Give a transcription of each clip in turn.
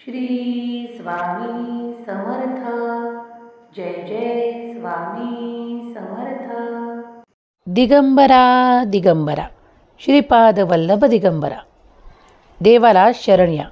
श्री स्वामी समर्थ. जय जय स्वामी समर्थ. दिगंबरा दिगंबरा श्रीपाद वल्लभ दिगंबरा. देवाला शरण या.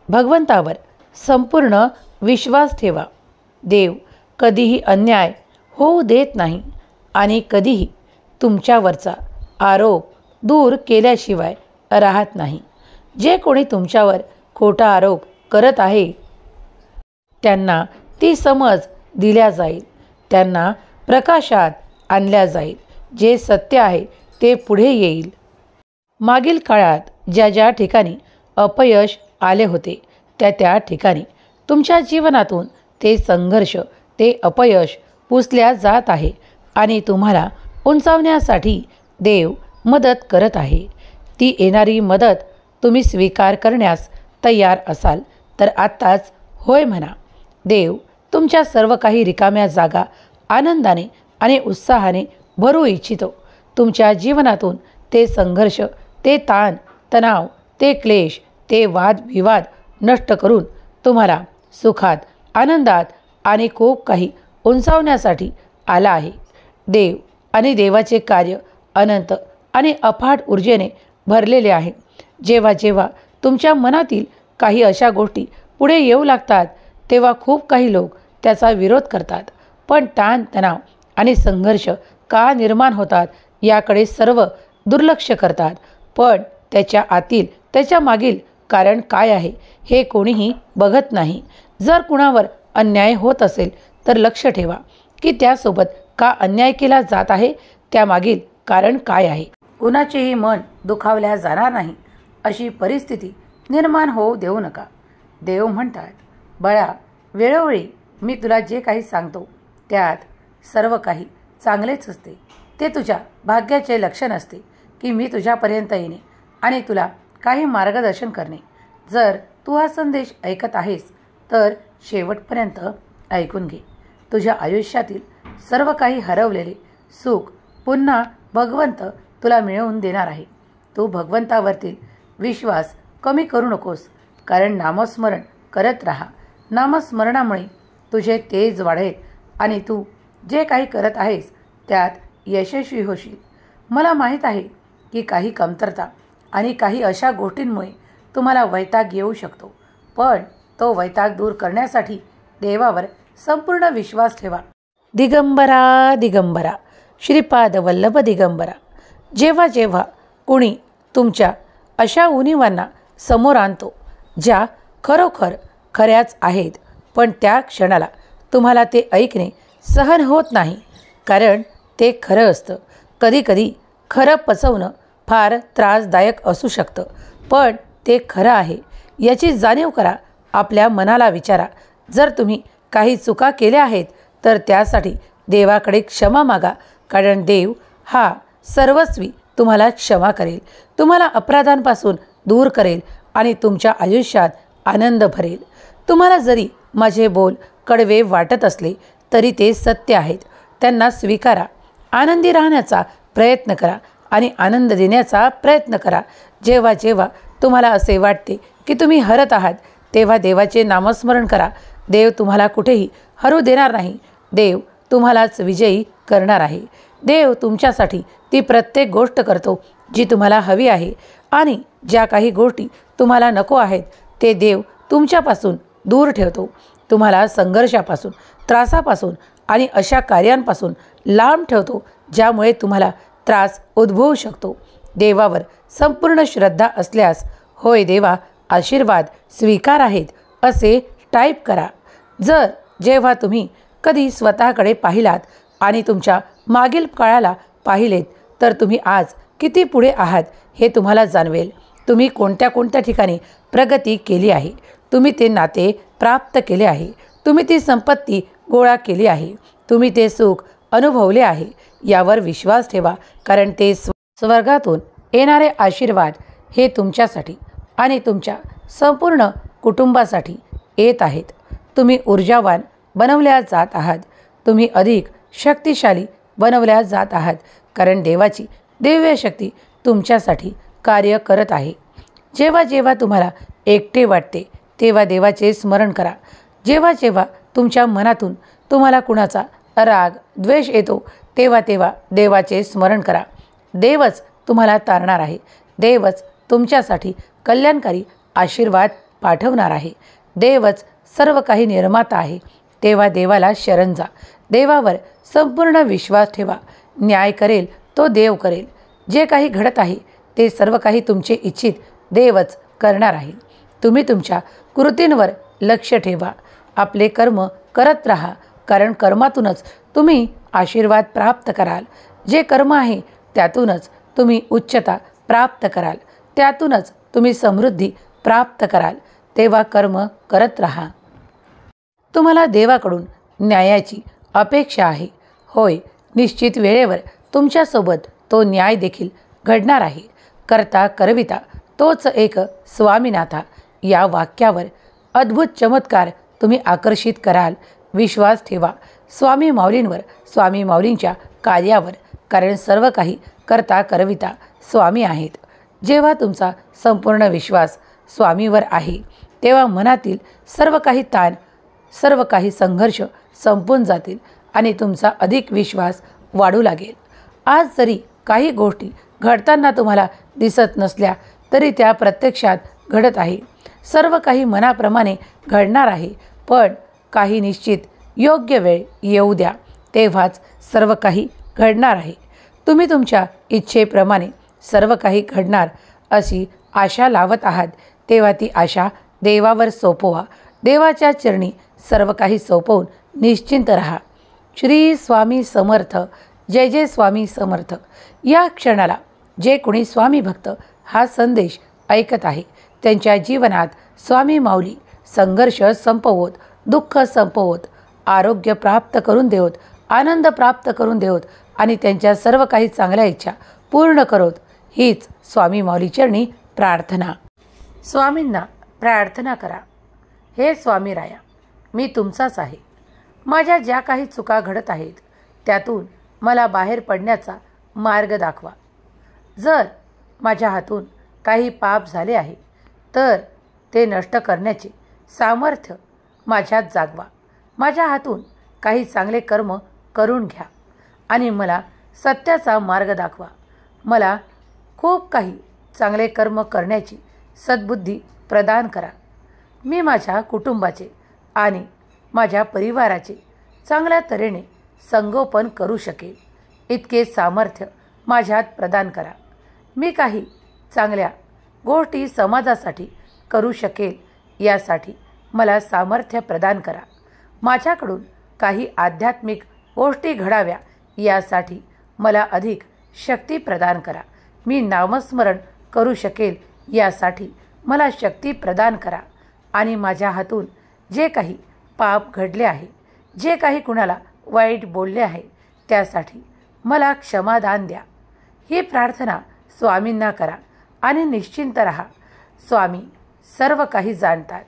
भगवंतावर संपूर्ण विश्वास ठेवा. देव कधीही अन्याय होऊ देत नाही आणि कधीही तुमच्यावरचा आरोप दूर केल्याशिवाय राहत नाही. जे कोणी तुमच्यावर खोटा आरोप करत आहे त्यांना ती समज दिल्या जाईल, त्यांना प्रकाशात आणल्या जाईल. जे सत्य आहे ते पुढे येईल. मागील काळात ज्या ज्या ठिकाणी अपयश आले होते त्या ठिकाणी तुमच्या जीवनातून ते संघर्ष, ते अपयश पुसल्या जात आहे आणि तुम्हाला उंचावण्यासाठी देव मदत करत आहे. ती येणारी मदत तुम्ही स्वीकार करण्यास तयार असाल तर आत्ताच होय म्हणा. देव तुमच्या सर्व काही रिकाम्या जागा आनंदाने आणि उत्साहाने भरू इच्छितो. तुमच्या जीवनातून ते संघर्ष, ते ताण तणाव, ते क्लेश, ते वादविवाद नष्ट करून तुम्हाला सुखात, आनंदात आणि खूप काही उंचावण्यासाठी आला आहे. देव आणि देवाचे कार्य अनंत आणि अफाट ऊर्जेने भरलेले आहे. जेव्हा जेव्हा तुमच्या मनातील काही अशा गोष्टी पुढे येऊ लागतात तेव्हा खूप काही लोक त्याचा विरोध करतात. पण ताण तणाव आणि संघर्ष का निर्माण होतात याकडे सर्व दुर्लक्ष करतात. पण त्याच्या आतील, त्याच्या मागील कारण काय आहे हे कोणीही बघत नाही. जर कुणावर अन्याय होत असेल तर लक्ष ठेवा की त्यासोबत का अन्याय केला जात आहे, त्यामागील कारण काय आहे. कुणाचेही मन दुखावल्या जाणार नाही अशी परिस्थिती निर्माण होऊ देऊ नका. देव म्हणतात, बाळा, वेळोवेळी मी तुला जे काही सांगतो त्यात सर्व काही चांगलेच असते. ते तुझ्या भाग्याचे लक्षण असते की मी तुझ्यापर्यंत येणे आणि तुला काही मार्गदर्शन करणे. जर तू हा संदेश ऐकत आहेस तर शेवटपर्यंत ऐकून घे. तुझ्या आयुष्यातील सर्व काही हरवलेले सुख पुन्हा भगवंत तुला मिळवून देणार आहे. तू भगवंतावरतील विश्वास कमी करू नकोस, कारण नामस्मरण करत राहा. नामस्मरणामुळे तुझे तेज वाढेल आणि तू जे काही करत आहेस त्यात यशस्वी होशील. मला माहीत आहे की काही कमतरता आणि काही अशा गोष्टींमुळे तुम्हाला वैताग येऊ शकतो, पण तो वैताग दूर करण्यासाठी देवावर संपूर्ण विश्वास ठेवा. दिगंबरा दिगंबरा श्रीपाद वल्लभ दिगंबरा. जेव्हा जेव्हा कुणी तुमच्या अशा उणिवांना समोर आणतो ज्या खरोखर खऱ्याच आहेत, पण त्या क्षणाला तुम्हाला ते ऐकणे सहन होत नाही, कारण ते खरं असतं. कधीकधी खरं पचवणं फार त्रासदायक असू शकतं, पण ते खरं आहे याची जाणीव करा. आपल्या मनाला विचारा, जर तुम्ही काही चुका केल्या आहेत तर त्यासाठी देवाकडे क्षमा मागा, कारण देव हा सर्वस्वी तुम्हाला क्षमा करेल, तुम्हाला अपराधांपासून दूर करेल आणि तुमच्या आयुष्यात आनंद भरेल. तुम्हाला जरी माझे बोल कडवे वाटत असले तरी ते सत्य आहेत. त्यांना स्वीकारा. आनंदी राहण्याचा प्रयत्न करा आणि आनंद देण्याचा प्रयत्न करा. जेव्हा जेव्हा तुम्हाला असे वाटते की तुम्ही हरत आहात तेव्हा देवाचे नामस्मरण करा. देव तुम्हाला कुठेही हरू देणार नाही. देव तुम्हालाच विजयी करणार आहे. देव तुमच्यासाठी ती प्रत्येक गोष्ट करतो जी तुम्हाला हवी आहे, आणि ज्या काही गोष्टी तुम्हाला नको आहेत ते देव तुमच्यापासून दूर ठेवतो. तुम्हाला संघर्षापासून, त्रासापासून आणि अशा कार्यांपासून लांब ठेवतो ज्यामुळे तुम्हाला त्रास उद्भवू शकतो. देवावर संपूर्ण श्रद्धा असल्यास होय देवा, आशीर्वाद स्वीकार आहेत असे टाईप करा. जर जेव्हा तुम्ही कधी स्वतःकडे पाहिलात आणि तुमच्या मागील काळाला पाहिलेत तर तुम्ही आज किती पुढे आहात हे तुम्हाला जाणवेल. तुम्ही कोणत्या कोणत्या ठिकाणी प्रगती केली आहे, तुम्ही ते नाते प्राप्त केले आहे, तुम्ही ती संपत्ती गोळा केली आहे, तुम्ही ते सुख अनुभवले आहे. यावर विश्वास ठेवा, कारण ते स्वर्गातून येणारे आशीर्वाद हे तुमच्यासाठी आणि तुमच्या संपूर्ण कुटुंबासाठी येत आहेत. तुम्ही ऊर्जावान बनवल्या जात आहात. तुम्ही अधिक शक्तिशाली बनवल्या जात आहात, कारण देवाची दिव्य शक्ती तुमच्यासाठी कार्य करत आहे. जेव्हा जेव्हा तुम्हाला एकटे वाटते तेव्हा देवाचे स्मरण करा. जेव्हा जेव्हा तुमच्या मनातून तुम्हाला कुणाचा राग द्वेष येतो तेव्हा तेव्हा देवाचे स्मरण करा. देवच तुम्हाला तारणार आहे. देवच तुमच्यासाठी कल्याणकारी आशीर्वाद पाठवणार आहे. देवच सर्व काही निर्माता आहे. तेव्हा देवाला शरण जा. देवावर संपूर्ण विश्वास ठेवा. न्याय करेल तो देव करेल. जे काही घडत आहे ते सर्व काही तुमचे इच्छित देवच करणार आहे. तुम्ही तुमच्या कृतींवर लक्ष ठेवा. आपले कर्म करत राहा, कारण कर्मातूनच तुम्ही आशीर्वाद प्राप्त कराल. जे कर्म आहे त्यातूनच तुम्ही उच्चता प्राप्त कराल. त्यातूनच तुम्ही समृद्धी प्राप्त कराल. तेव्हा कर्म करत राहा. तुम्हाला देवाकडून न्यायाची अपेक्षा आहे. होय, निश्चित वेळेवर तुमच्यासोबत तो न्याय देखील घडणार आहे. करता करविता तोच एक स्वामीनाथा या वाक्यावर अद्भुत चमत्कार तुम्ही आकर्षित कराल. विश्वास ठेवा स्वामी माऊलींवर, स्वामी माऊलींच्या कार्यावर, कारण सर्व काही करता करविता स्वामी आहेत. जेव्हा तुमचा संपूर्ण विश्वास स्वामीवर आहे तेव्हा मनातील सर्व काही ताण, सर्व काही संघर्ष संपून जातील आणि तुमचा अधिक विश्वास वाढू लागेल. आज जरी काही गोष्टी घडताना तुम्हाला दिसत नसल्या तरी त्या प्रत्यक्षात घडत आहे. सर्व काही मनाप्रमाणे घडणार आहे. पण काही निश्चित योग्य वेळ येऊ द्या, तेव्हाच सर्व काही घडणार आहे. तुम्ही तुमच्या इच्छेप्रमाणे सर्व काही घडणार अशी आशा लावत आहात, तेव्हा ती आशा देवावर सोपवा. देवाच्या चरणी सर्व काही सोपवून निश्चिंत राहा. श्री स्वामी समर्थ. जय जय स्वामी समर्थ. या क्षणाला जे कोणी स्वामी भक्त हा संदेश ऐकत आहे त्यांच्या जीवनात स्वामी माऊली संघर्ष संपवोत, दुःख संपवोत, आरोग्य प्राप्त करून देवोत, आनंद प्राप्त करून देवोत आणि त्यांच्या सर्व काही चांगल्या इच्छा पूर्ण करोत. हीच स्वामी माऊली चरणी प्रार्थना. स्वामींना प्रार्थना करा. हे स्वामी राया, मी तुमचाच आहे. माझ्या ज्या काही चुका घडत आहेत त्यातून मला बाहेर पडण्याचा मार्ग दाखवा. जर माझ्या हातून काही पाप झाले आहे तर ते नष्ट करण्याचे सामर्थ्य माझ्यात जागवा. माझ्या हातून काही चांगले कर्म करून घ्या आणि मला सत्याचा मार्ग दाखवा. मला खूप काही चांगले कर्म करण्याची सद्बुद्धी प्रदान करा. मी माझ्या कुटुंबाचे आणि माझ्या परिवाराचे चांगल्या तऱ्हेने संगोपन करू शकेल इतके सामर्थ्य माझ्यात प्रदान करा. मी काही चांगल्या गोष्टी समाजासाठी करू शकेल यासाठी मला सामर्थ्य प्रदान करा. माझ्याकडून काही आध्यात्मिक गोष्टी घडाव्या यासाठी मला अधिक शक्ती प्रदान करा. मी नामस्मरण करू शकेल यासाठी मला शक्ती प्रदान करा. आणि माझ्या हातून जे काही पाप घडले आहे, जे काही कुणाला वाईट बोलले आहे त्यासाठी मला क्षमादान द्या. ही प्रार्थना स्वामींना करा आणि निश्चिंत राहा. स्वामी सर्व काही जाणतात.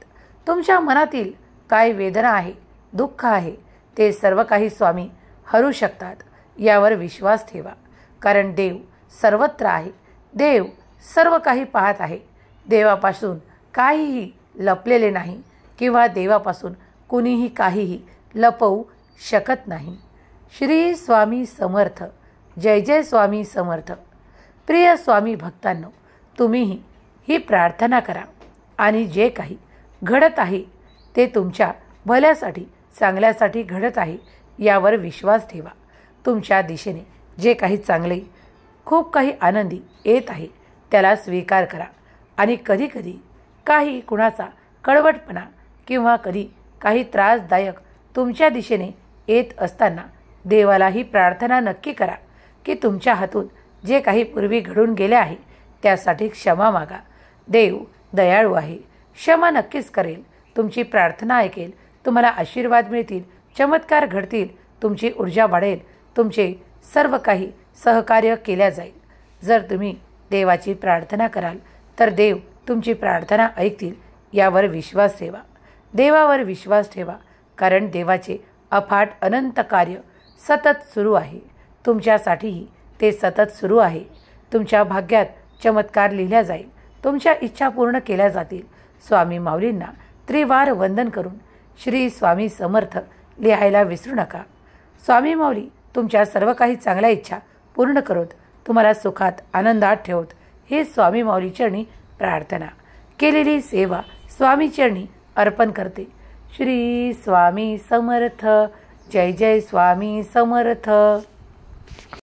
तुमच्या मनातील काय वेदना आहे, दुःख आहे ते सर्व काही स्वामी हरू शकतात. यावर विश्वास ठेवा, कारण देव सर्वत्र आहे. देव सर्व काही पाहत आहे. देवापासून काहीही लपलेले नाही किंवा देवापासून कुणीही काहीही लपवू शकत नाही. श्री स्वामी समर्थ. जय जय स्वामी समर्थ. प्रिय स्वामी भक्तांनो, तुम्हीही ही प्रार्थना करा आणि जे काही घडत आहे ते तुमच्या भल्यासाठी, चांगल्यासाठी घडत आहे यावर विश्वास ठेवा. तुमच्या दिशेने जे काही चांगले, खूप काही आनंदी येत आहे त्याला स्वीकार करा. आणि कधीकधी काही कुणाचा कडवटपणा किंवा कधी काही त्रासदायक तुमच्या दिशेने येत असताना देवाला ही प्रार्थना नक्की करा की तुमच्या हातून जे काही पूर्वी घडून गेले आहे त्यासाठी क्षमा मागा. देव दयाळू आहे, क्षमा नक्कीच करेल. तुमची प्रार्थना ऐकेल. तुम्हाला आशीर्वाद मिळतील, चमत्कार घडतील, तुमची ऊर्जा वाढेल, तुमचे सर्व काही सहकार्य केल्या जाईल. जर तुम्ही देवाची प्रार्थना कराल तर देव तुमची प्रार्थना ऐकतील यावर विश्वास ठेवा. देवावर विश्वास ठेवा, कारण देवाचे अफाट अनंत कार्य सतत सुरू आहे. तुमच्यासाठीही ते सतत सुरू आहे. तुमच्या भाग्यात चमत्कार लिहिल्या जाईल. तुमच्या इच्छा पूर्ण केल्या जातील. स्वामी माऊलींना त्रिवार वंदन करून श्री स्वामी समर्थ लिहायला विसरू नका. स्वामी माऊली तुमच्या सर्व काही चांगल्या इच्छा पूर्ण करोत, तुम्हाला सुखात आनंदात ठेवत. हे स्वामी माऊली चरणी प्रार्थना. केलेली सेवा स्वामी चरणी अर्पण करते. श्री स्वामी समर्थ. जय जय स्वामी समर्थ.